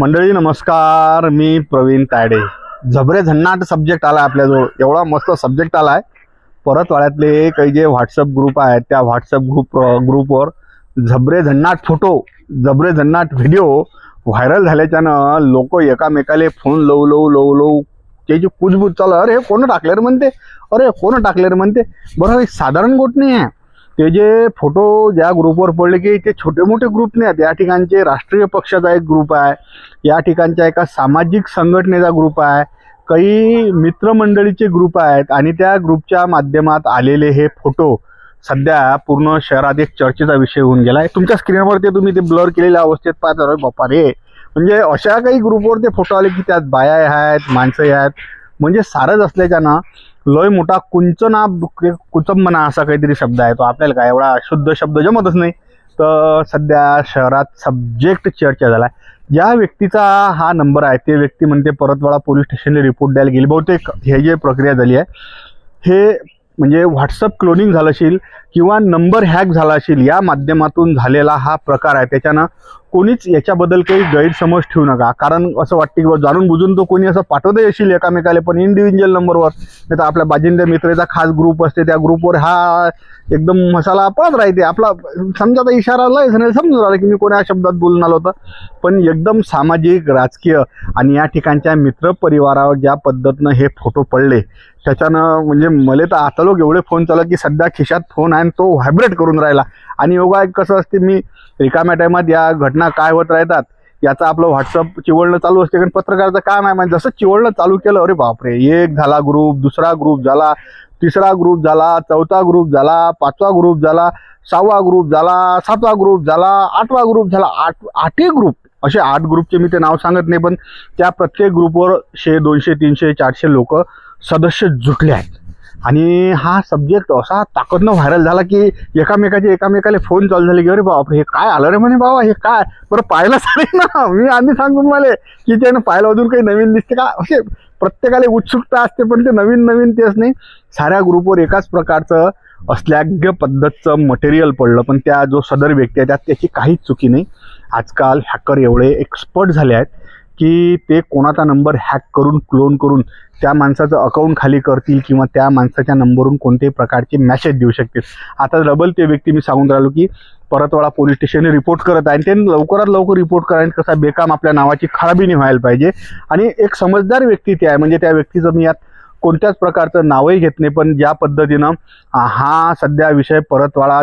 मंडळी नमस्कार, मी प्रवीण तायडे. झबरे झन्नाट सब्जेक्ट आला आपल्याजवळ. एवढा मस्त सब्जेक्ट आलाय. परतवाड्यातले काही जे व्हॉट्सअप ग्रुप आहेत त्या व्हॉट्सअप ग्रुपवर झबरे झन्नाट फोटो, झबरे झन्नाट व्हिडिओ व्हायरल झाल्याच्यानं लोक एकामेकाले फोन लवू त्याची कुजबूज चालू. अरे कोण टाकले रे म्हणते, अरे कोण टाकले रे म्हणते. बरं एक साधारण गोष्ट नाही आहे. ते जे फोटो ज्या ग्रुपवर पडले की ते छोटे मोठे ग्रुप नाही आहेत. या ठिकाणचे राष्ट्रीय पक्षाचा एक ग्रुप आहे, या ठिकाणच्या एका सामाजिक संघटनेचा ग्रुप आहे, काही मित्रमंडळीचे ग्रुप आहेत आणि त्या ग्रुपच्या माध्यमात आलेले हे फोटो सध्या पूर्ण शहरात एक चर्चेचा विषय होऊन गेला आहे. तुमच्या स्क्रीनवर ते तुम्ही ते ब्लर केलेल्या अवस्थेत पाहता. अरे बापा रे, म्हणजे अशा काही ग्रुपवर ते फोटो आले की त्यात बाया आहेत, माणसं आहेत, म्हणजे सारंच असल्याच्यानं लय मोठा कुचंबना असा काहीतरी शब्द आहे. तो आपल्याला काय एवढा शुद्ध शब्द जमतच नाही. तर सध्या शहरात सब्जेक्ट चर्चा झाला. ज्या व्यक्तीचा हा नंबर आहे ते व्यक्ती म्हणते परतवाडा पोलीस स्टेशनला रिपोर्ट द्यायला गेली. बहुतेक हे जे प्रक्रिया झाली आहे हे म्हणजे व्हॉट्सअप क्लोनिंग झालं असेल किंवा नंबर हॅक झाला असेल, या माध्यमातून झालेला हा प्रकार आहे. त्याच्यानं कोणीच याच्याबद्दल काही गैरसमज ठेवू नका. कारण असं वाटतं की जाणून बुजून तो कोणी असं पाठवतही असेल एकामेकाला, पण इंडिव्हिज्युअल नंबरवर. नाही तर आपल्या बाजिंद्या मित्राचा खास ग्रुप असते, त्या ग्रुपवर हा एकदम मसाला पळत राहते. आपला समजा आता इशारा लय समजून राहिला की मी कोण्या शब्दात बोलून आलो होतं. पण एकदम सामाजिक, राजकीय आणि या ठिकाणच्या मित्रपरिवारावर ज्या पद्धतीनं हे फोटो पडले त्याच्यानं म्हणजे मला तर आता लोक एवढे फोन चालू की सध्या खिशात फोन आहे आणि तो व्हायब्रेट करून राहिला. आणि योगा कसं असते, मी रिकाम्या टायमात या घटना काय होत राहतात याचा आपलं व्हॉट्सअप चिवडणं चालू असते. कारण पत्रकाराचं काम आहे. म्हणजे जसं चिवडणं चालू केलं, अरे बापरे, एक झाला ग्रुप, दुसरा ग्रुप झाला, तिसरा ग्रुप झाला, चौथा ग्रुप झाला, पाचवा ग्रुप झाला, 6वा ग्रुप झाला, 7वा ग्रुप झाला, 8वा ग्रुप झाला. आठही ग्रुप, असे 8 ग्रुपचे मी ते नाव सांगत नाही, पण त्या प्रत्येक ग्रुपवर 100, 200, 300, 400 लोक सदस्य जुटले आहेत. आणि हा सब्जेक्ट असा ताकदनं व्हायरल झाला की एकामेकाला फोन चालू झाले की अरे बापरे, हे काय आलं रे म्हणे बाबा, हे काय बरं पाहिलं चालेल ना. आम्ही सांगून मला की त्यानं पाहिलं अजून काही नवीन दिसते का, असे प्रत्येकाला उत्सुकता असते. पण ते नवीन तेच नाही, साऱ्या ग्रुपवर एकाच प्रकारचं असल्याग्य पद्धतचं मटेरियल पडलं. पण त्या जो सदर व्यक्ती आहे त्याची काहीच चुकी नाही. आजकाल हॅकर एवढे एक्सपर्ट झाले आहेत की ते कोणाचा नंबर हॅक करून, क्लोन करून त्या माणसाचं अकाउंट खाली करतील किंवा त्या माणसाच्या नंबरवरून कोणत्याही प्रकारचे मेसेज देऊ शकतील. आता डबल ते व्यक्ती मी सांगून राहिलो की परतवाडा पोलीस स्टेशनने रिपोर्ट करत आहे. ते लवकरात लवकर रिपोर्ट करायला कसा बेकाम आपल्या नावाची खराबी नाही व्हायला पाहिजे. आणि एक समजदार व्यक्ती ते आहे, म्हणजे त्या व्यक्तीचं मी यात कोणत्याच प्रकारचं नावही घेत नाही. पण ज्या पद्धतीनं हा सध्या विषय परतवाडा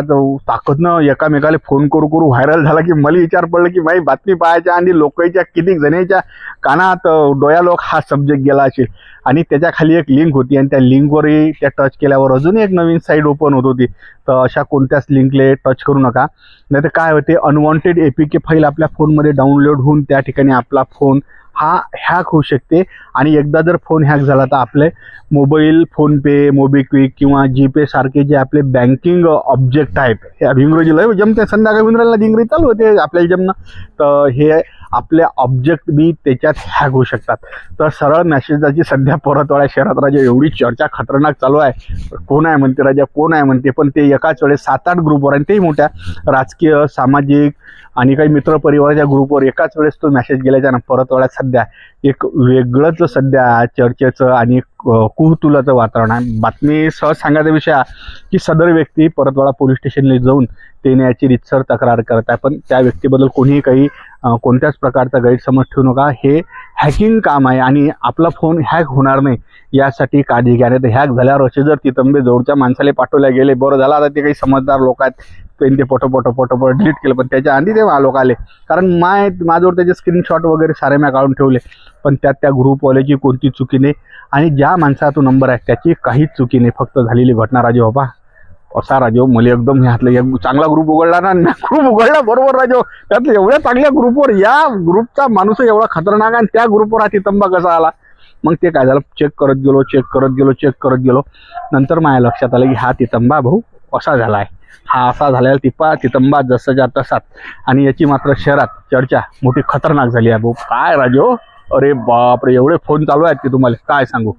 ताकदनं एकामेकाला फोन करू व्हायरल झाला की मला विचार पडलं की बाई बातमी पाहायच्या आणि लोकांच्या किती जणांच्या कानात डोळ्यालोक हा सब्जेक्ट गेला असेल. आणि त्याच्या खाली एक लिंक होती आणि त्या लिंकवरही त्या टच केल्यावर अजून एक नवीन साईट ओपन होत होती. तर अशा कोणत्याच लिंकले टच करू नका. नाही तर काय होते, अनवॉन्टेड APK फाईल आपल्या फोनमध्ये डाउनलोड होऊन त्या ठिकाणी आपला फोन हा हॅक होऊ शकते. आणि एकदा जर फोन हॅक झाला तर आपले मोबाईल, फोनपे, मोबिक्विक किंवा GPay सारखे जे आपले बँकिंग ऑब्जेक्ट आहेत, हे इंग्रजीला जमते, संध्याकाळी इंग्रजीला इंग्रजी चालू होते आपल्याला जमणं, तर हे आपले ऑब्जेक्ट बी त्याच्यात हॅक होऊ शकतात. तर सरळ मेसेजाची सध्या परतवाडा शहरात राजा एवढी चर्चा खतरनाक चालू आहे. कोण आहे म्हणते राजा, कोण आहे म्हणते. पण ते एकाच वेळेस 7-8 ग्रुपवर आणि तेही मोठ्या राजकीय, सामाजिक आणि काही मित्रपरिवाराच्या ग्रुपवर एकाच वेळेस तो मेसेज गेल्याच्यानं परतवाड्यात सध्या एक वेगळंच सध्या चर्चेचं आणि कुतूहलाचं वातावरण आहे. बातमी सहज सांगायचा विषय की सदर व्यक्ती परतवाडा पोलीस स्टेशनला जाऊन त्याने याची रितसर तक्रार करत आहे. पण त्या व्यक्तीबद्दल कोणीही काही कोणत्याच प्रकारचा गैरसमज ठेवू नका. हे हॅकिंग काम आहे आणि आपला फोन हॅक होणार नाही यासाठी काळजी घ्या. नाही तर हॅक झाल्यावर असे जर तितंबे जवळच्या माणसाला पाठवल्या गेले, बरं झालं आता ते काही समजदार लोक आहेत त्यांनी ते फोटो डिलीट केलं. पण त्याच्या आधी ते लोक आले, कारण माझ्यावर त्याचे स्क्रीनशॉट वगैरे सारे मी काढून ठेवले. पण त्यात त्या ग्रुपवाल्याची कोणती चुकी नाही आणि ज्या माणसाचा तो नंबर आहे त्याची काहीच चुकी नाही. फक्त झालेली घटना राजू बाबा असा राजू मला एकदम ह्यातलं चांगला ग्रुप उघडला ना, ग्रुप उघडला बरोबर राजू, त्यातल्या एवढ्या चांगल्या ग्रुपवर या ग्रुपचा माणूस एवढा खतरनाक आणि त्या ग्रुपवर हा तितंबा कसा आला. मग ते काय झालं, चेक करत गेलो. नंतर माझ्या लक्षात आलं की हा तितंबा भाऊ असा झाला आहे, हा असा झालेला तितंबा जसाच्या तसाच. आणि याची मात्र शहरात चर्चा मोठी खतरनाक झाली आहे भाऊ. काय राजू, अरे बापरे, एवढे फोन चालू आहेत की तुम्हाला काय सांगू.